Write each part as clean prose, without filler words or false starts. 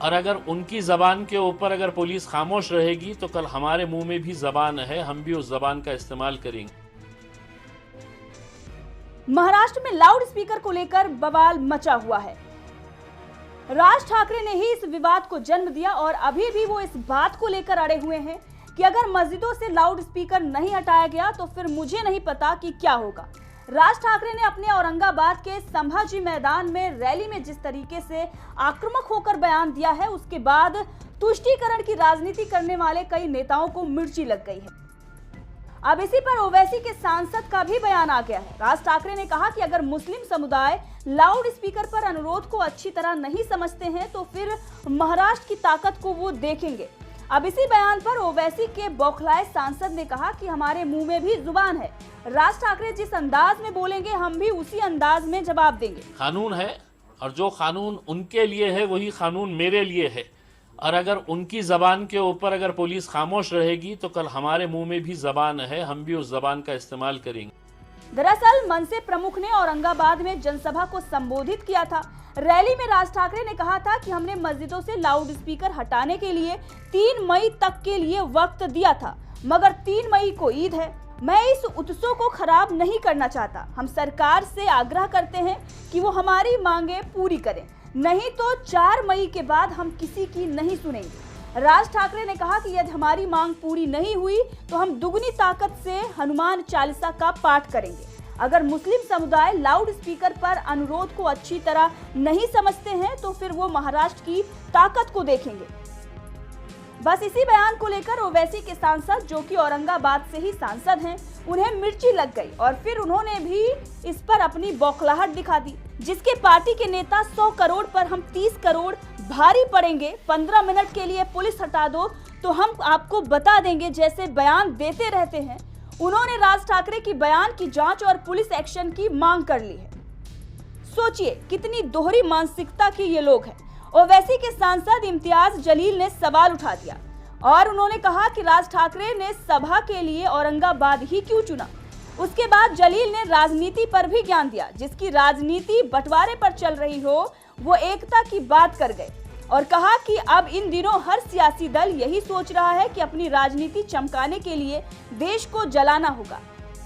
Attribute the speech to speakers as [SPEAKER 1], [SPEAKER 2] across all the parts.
[SPEAKER 1] और अगर उनकी ज़बान के ऊपर अगर पुलिस खामोश रहेगी तो कल हमारे मुंह में भी ज़बान है, हम भी उस ज़बान का इस्तेमाल करेंगे।
[SPEAKER 2] महाराष्ट्र में लाउड स्पीकर को लेकर बवाल मचा हुआ है। राज ठाकरे ने ही इस विवाद को जन्म दिया और अभी भी वो इस बात को लेकर अड़े हुए हैं कि अगर मस्जिदों से लाउड स्पीकर नहीं हटाया गया तो फिर मुझे नहीं पता कि क्या होगा। राज ठाकरे ने अपने औरंगाबाद के संभाजी मैदान में रैली में जिस तरीके से आक्रामक होकर बयान दिया है, उसके बाद तुष्टीकरण की राजनीति करने वाले कई नेताओं को मिर्ची लग गई है। अब इसी पर ओवैसी के सांसद का भी बयान आ गया है। राज ठाकरे ने कहा कि अगर मुस्लिम समुदाय लाउड स्पीकर पर अनुरोध को अच्छी तरह नहीं समझते हैं तो फिर महाराष्ट्र की ताकत को वो देखेंगे। अब इसी बयान पर ओवैसी के बौखलाए सांसद ने कहा कि हमारे मुंह में भी जुबान है। राज ठाकरे जिस अंदाज में बोलेंगे हम भी उसी अंदाज में जवाब देंगे।
[SPEAKER 1] कानून है और जो कानून उनके लिए है वही कानून मेरे लिए है, और अगर उनकी ज़बान के ऊपर अगर पुलिस खामोश रहेगी तो कल हमारे मुंह में भी ज़बान है, हम भी उस ज़बान का इस्तेमाल करेंगे।
[SPEAKER 2] दरअसल मनसे प्रमुख ने औरंगाबाद में जनसभा को संबोधित किया था। रैली में राज ठाकरे ने कहा था कि हमने मस्जिदों से लाउड स्पीकर हटाने के लिए 3 मई तक के लिए वक्त दिया था, मगर 3 मई को ईद है। मैं इस उत्सव को खराब नहीं करना चाहता। हम सरकार से आग्रह करते हैं कि वो हमारी मांगे पूरी करें, नहीं तो 4 मई के बाद हम किसी की नहीं सुनेंगे। राज ठाकरे ने कहा कि यदि हमारी मांग पूरी नहीं हुई तो हम दुगनी ताकत से हनुमान चालीसा का पाठ करेंगे। अगर मुस्लिम समुदाय लाउड स्पीकर पर अनुरोध को अच्छी तरह नहीं समझते हैं तो फिर वो महाराष्ट्र की ताकत को देखेंगे। बस इसी बयान को लेकर ओवैसी के सांसद, जो कि औरंगाबाद से ही सांसद हैं, उन्हें मिर्ची लग गई और फिर उन्होंने भी इस पर अपनी बौखलाहट दिखा दी। जिसके पार्टी के नेता 100 करोड़ पर हम 30 करोड़ भारी पड़ेंगे, 15 मिनट के लिए पुलिस हटा दो तो हम आपको बता देंगे, जैसे बयान देते रहते हैं, उन्होंने राज ठाकरे की बयान की जांच और पुलिस एक्शन की मांग कर ली है। सोचिए कितनी दोहरी मानसिकता के ये लोग हैं। ओवैसी के सांसद इम्तियाज जलील ने सवाल उठा दिया और उन्होंने कहा कि राज ठाकरे ने सभा के लिए औरंगाबाद ही क्यों चुना। उसके बाद जलील ने राजनीति पर भी ज्ञान दिया। जिसकी राजनीति बंटवारे पर चल रही हो वो एकता की बात कर गए और कहा कि अब इन दिनों हर सियासी दल यही सोच रहा है कि अपनी राजनीति चमकाने के लिए देश को जलाना होगा।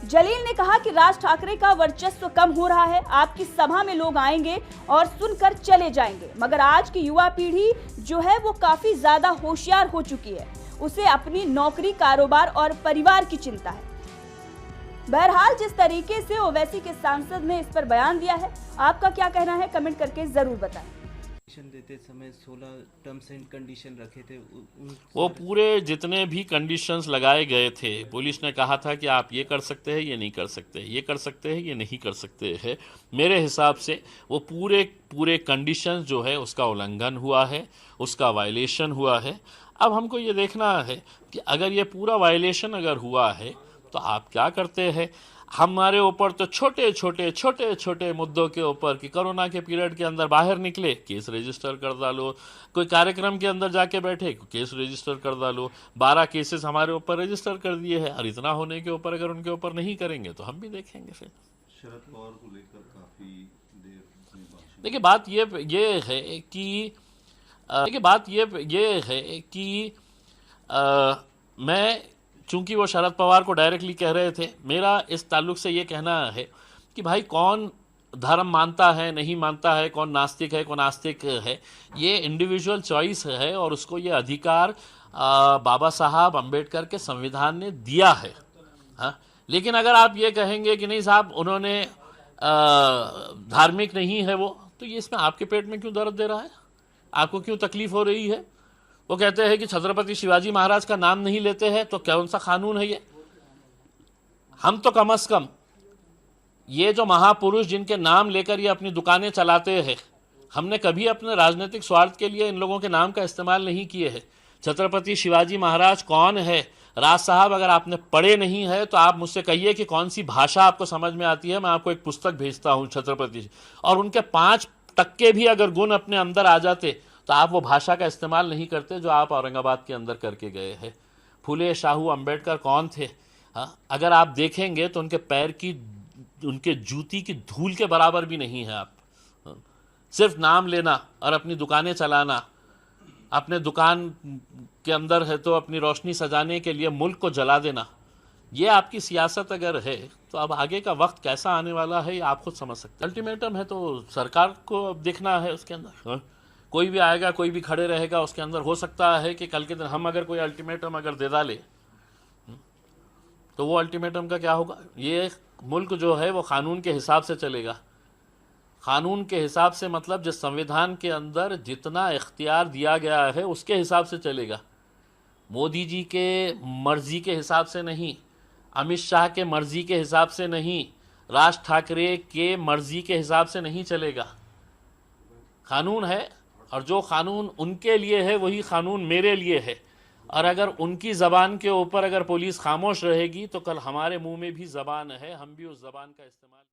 [SPEAKER 2] जलील ने कहा कि राज ठाकरे का वर्चस्व कम हो रहा है। आपकी सभा में लोग आएंगे और सुनकर चले जाएंगे, मगर आज की युवा पीढ़ी जो है वो काफी ज्यादा होशियार हो चुकी है। उसे अपनी नौकरी, कारोबार और परिवार की चिंता है। बहरहाल जिस तरीके से ओवैसी के सांसद ने इस पर बयान दिया है, आपका क्या कहना है कमेंट करके जरूर बताएं।
[SPEAKER 3] देते समय 16 टर्म्स एंड कंडीशन रखे थे,
[SPEAKER 1] वो पूरे जितने भी कंडीशंस लगाए गए थे, पुलिस ने कहा था कि आप ये कर सकते हैं, ये नहीं कर सकते, ये कर सकते हैं, ये नहीं कर सकते हैं। मेरे हिसाब से वो पूरे कंडीशंस जो है उसका उल्लंघन हुआ है, उसका वायलेशन हुआ है। अब हमको ये देखना है कि अगर ये पूरा वायलेशन अगर हुआ है तो आप क्या करते हैं। हमारे ऊपर तो छोटे मुद्दों के ऊपर कि कोरोना के पीरियड के अंदर बाहर निकले, केस रजिस्टर कर डालो, कोई कार्यक्रम के अंदर जाके बैठे, केस रजिस्टर कर डालो। 12 केसेस हमारे ऊपर रजिस्टर कर दिए हैं, और इतना होने के ऊपर अगर उनके ऊपर नहीं करेंगे तो हम भी देखेंगे। फिर
[SPEAKER 4] शरद पवार को लेकर काफी देर
[SPEAKER 1] देखिए बात ये है कि मैं, चूंकि वो शरद पवार को डायरेक्टली कह रहे थे, मेरा इस ताल्लुक से ये कहना है कि भाई कौन धर्म मानता है, नहीं मानता है, कौन नास्तिक है, कौन आस्तिक है, ये इंडिविजुअल चॉइस है और उसको ये अधिकार बाबा साहब अम्बेडकर के संविधान ने दिया है। हाँ, लेकिन अगर आप ये कहेंगे कि नहीं साहब उन्होंने धार्मिक नहीं है वो, तो ये इसमें आपके पेट में क्यों दर्द दे रहा है, आपको क्यों तकलीफ हो रही है। वो कहते हैं कि छत्रपति शिवाजी महाराज का नाम नहीं लेते हैं, तो कौन सा कानून है ये। हम तो कम से कम ये जो महापुरुष जिनके नाम लेकर ये अपनी दुकानें चलाते हैं, हमने कभी अपने राजनीतिक स्वार्थ के लिए इन लोगों के नाम का इस्तेमाल नहीं किए हैं। छत्रपति शिवाजी महाराज कौन है, राज साहब अगर आपने पढ़े नहीं है तो आप मुझसे कहिए कि कौन सी भाषा आपको समझ में आती है, मैं आपको एक पुस्तक भेजता हूँ छत्रपति, और उनके 5% भी अगर गुण अपने अंदर आ जाते तो आप वो भाषा का इस्तेमाल नहीं करते जो आप औरंगाबाद के अंदर करके गए हैं। फुले शाहू अम्बेडकर कौन थे, हाँ, अगर आप देखेंगे तो उनके पैर की, उनके जूती की धूल के बराबर भी नहीं है आप। सिर्फ नाम लेना और अपनी दुकानें चलाना, अपने दुकान के अंदर है तो अपनी रोशनी सजाने के लिए मुल्क को जला देना, ये आपकी सियासत अगर है तो अब आगे का वक्त कैसा आने वाला है ये आप खुद समझ सकते हैं। अल्टीमेटम है तो सरकार को अब देखना है उसके अंदर, कोई भी आएगा कोई भी खड़े रहेगा उसके अंदर। हो सकता है कि कल के दिन हम अगर कोई अल्टीमेटम अगर दे डाले तो वो अल्टीमेटम का क्या होगा। ये मुल्क जो है वो कानून के हिसाब से चलेगा। कानून के हिसाब से मतलब जिस संविधान के अंदर जितना इख्तियार दिया गया है उसके हिसाब से चलेगा। मोदी जी के मर्जी के हिसाब से नहीं, अमित शाह के मर्जी के हिसाब से नहीं, राज ठाकरे के मर्जी के हिसाब से नहीं चलेगा। कानून है और जो कानून उनके लिए है वही कानून मेरे लिए है। और अगर उनकी ज़बान के ऊपर अगर पुलिस खामोश रहेगी तो कल हमारे मुंह में भी ज़बान है, हम भी उस ज़बान का इस्तेमाल